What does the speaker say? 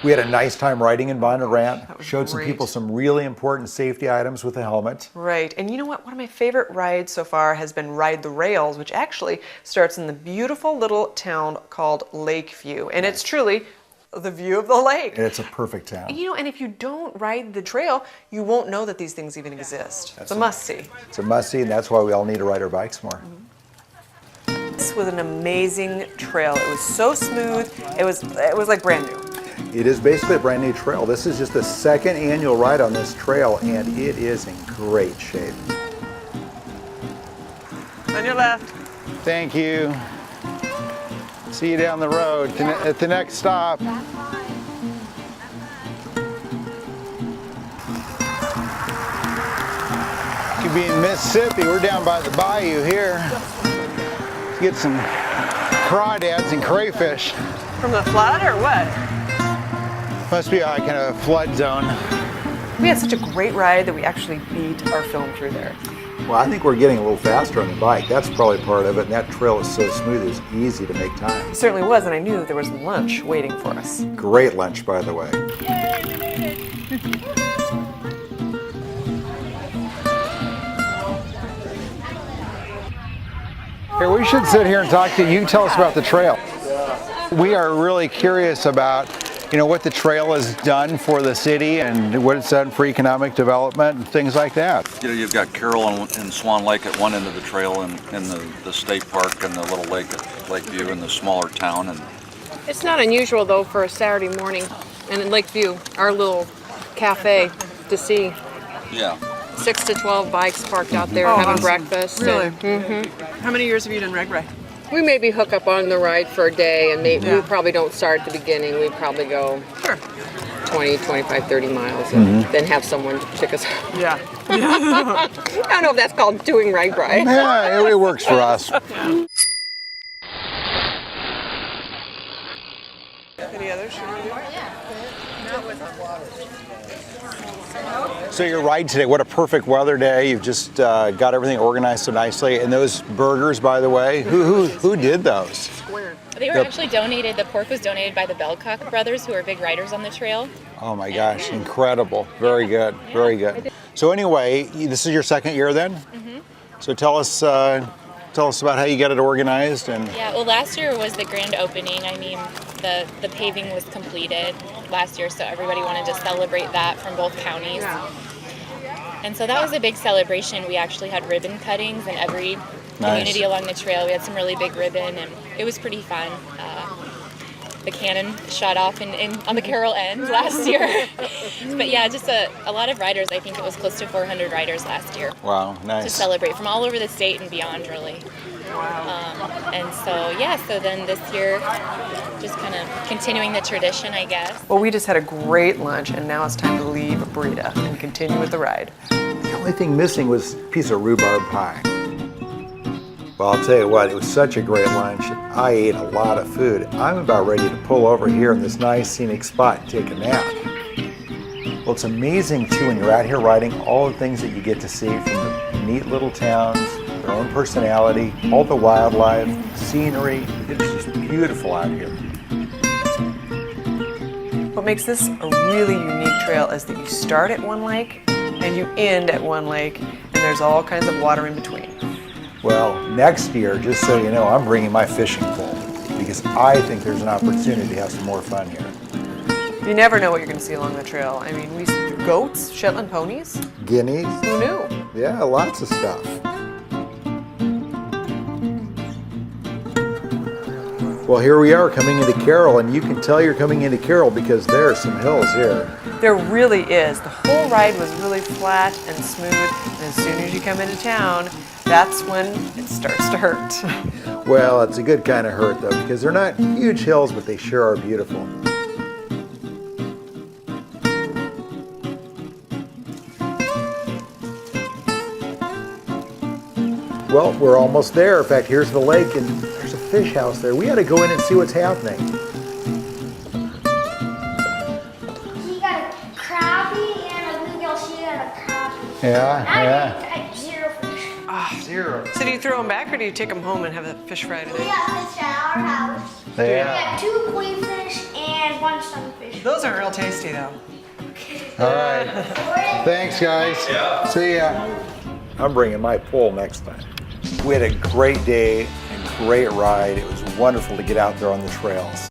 We had a nice time riding in Bonnarant. Showed some great. people some really important safety items with a helmet. Right, and you know what? One of my favorite rides so far has been Ride the Rails, which actually starts in the beautiful little town called Lakeview. And it's truly the view of the lake. And it's a perfect town. You know, and if you don't ride the trail, you won't know that these things even exist. It's a must-see. It's a must-see, and that's why we all need to ride our bikes more. This was an amazing trail. It was so smooth. It was like brand new. It is basically a brand new trail. This is just the second annual ride on this trail, and it is in great shape. On your left. Thank you. See you down the road at the next stop. Could be in Mississippi. We're down by the bayou here. Let's get some crawdads and crayfish. From the flood or what? Must be like in a flood zone. We had such a great ride that we actually beat our film through there. Well, I think we're getting a little faster on the bike. That's probably part of it, and that trail is so smooth, it's easy to make time. It certainly was, and I knew there was lunch waiting for us. Great lunch, by the way. Yay, we made it! Here, we should sit here and talk to you. You tell us about the trail. We are really curious about, you know, what the trail has done for the city and what it's done for economic development and things like that. You know, you've got Carroll and Swan Lake at one end of the trail, and the state park and the little lake at Lakeview and the smaller town. And it's not unusual though for a Saturday morning, and in Lakeview, our little cafe, to see yeah, 6 to 12 bikes parked out there having awesome. breakfast. Really? And, How many years have you done reg ride? we maybe hook up on the ride for a day, and maybe we probably don't start at the beginning. We probably go 20, 25, 30 miles, and then have someone pick us up. Yeah. I don't know if that's called doing reg ride. Yeah, it works for us. Any others? So your ride today, what a perfect weather day. You've just got everything organized so nicely. And those burgers, by the way, who did those? They were actually donated. The pork was donated by the Bellcock brothers, who are big riders on the trail. Oh my gosh, incredible. Very good, very good. So anyway, this is your second year then? Mm-hmm. So tell us about how you get it organized. And Yeah, well, last year was the grand opening. I mean, the paving was completed last year, so everybody wanted to celebrate that from both counties. And so that was a big celebration. We actually had ribbon cuttings in every community along the trail. We had some really big ribbon, and it was pretty fun. The cannon shot off on the Carroll end last year. But yeah, just a lot of riders. I think it was close to 400 riders last year. wow, nice. To celebrate from all over the state and beyond, really. And so then this year, just kind of continuing the tradition, I guess. Well, we just had a great lunch, and now it's time to leave Breda and continue with the ride. The only thing missing was a piece of rhubarb pie. Well, I'll tell you what, it was such a great lunch. I ate a lot of food. I'm about ready to pull over here in this nice scenic spot and take a nap. Well, it's amazing too when you're out here riding, all the things that you get to see from the neat little towns, their own personality, all the wildlife, scenery. It's just beautiful out here. What makes this a really unique trail is that you start at one lake and you end at one lake, and there's all kinds of water in between. Well, next year, just so you know, I'm bringing my fishing pole because I think there's an opportunity to have some more fun here. You never know what you're going to see along the trail. I mean, we see goats, Shetland ponies. Guineas? Who knew? Yeah, lots of stuff. Well, here we are coming into Carroll, and you can tell you're coming into Carroll because there are some hills here. There really is. The whole ride was really flat and smooth, and as soon as you come into town, that's when it starts to hurt. Well, it's a good kind of hurt, though, because they're not huge hills, but they sure are beautiful. Well, we're almost there. In fact, here's the lake, and there's a fish house there. We ought to go in and see what's happening. He got a crappie and a bluegill shad and a crappie. Yeah. I zero fish. Ah, 0. So do you throw them back or do you take them home and have a fish fry We today? got fish at our house. We Yeah. got 2 queen fish and 1 sunfish. Those are real tasty though. All right. Thanks, guys. See ya. I'm bringing my pole next time. We had a great day and great ride. It was wonderful to get out there on the trails.